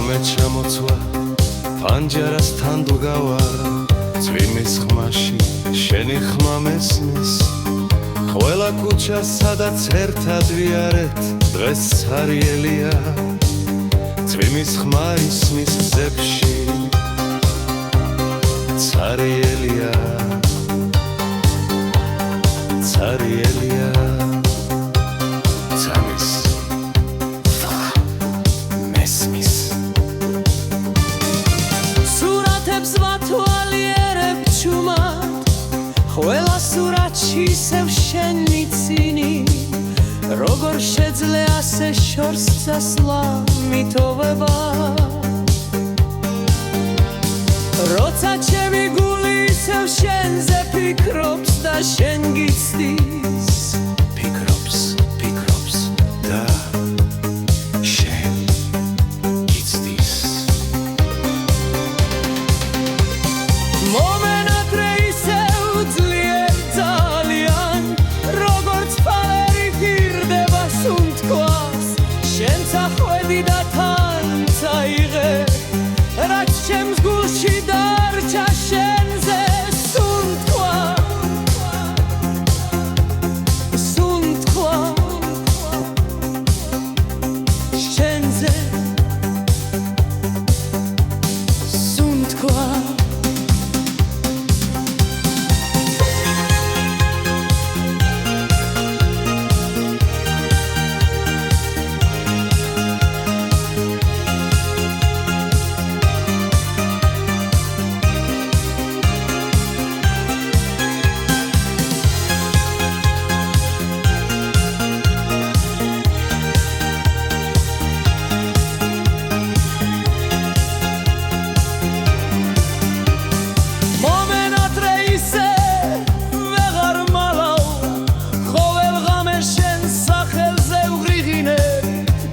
ღამე ჩამოცვა პანჯარასთან დგავა წვიმის ხმაში შენი ხმა მესმის ყველა ქუჩა სადაც ერთად ვიარეთ დღეს ცარიელია წვიმის ხმა ისმის გზებში ცარიელია ცარიელია ცამის მესმის სურათებს ვათვალიერებ ჩუმად ყველა სურათში ისევ შენ მიცინი როგორ შეძლე ასე შორს წასვლა მიტოვება როცა ჩემი გული ისევ შენზე ფიქრობს და შენ გიცდის ფიქრობს და შენ გიცდის მომენატრე ისევ ძლიერ ძალიან როგორც ფარი გირდება სუნთქვას შენ წახვედი და თან წაიღე რაც ჩემს გულში დარჩა შენზე სუნთქვა შენზე სუნთქვა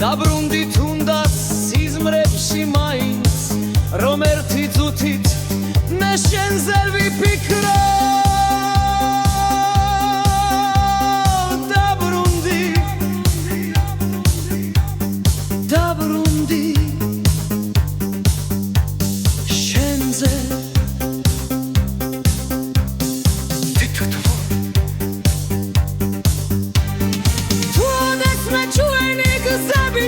დაბრუნდი თუნდაც სიზმრებში მაინც რომ ერთი წუთით მე შენზე ვიფიქრო დაბრუნდი შენზე თუ ოდეს მე ჩვენი გზები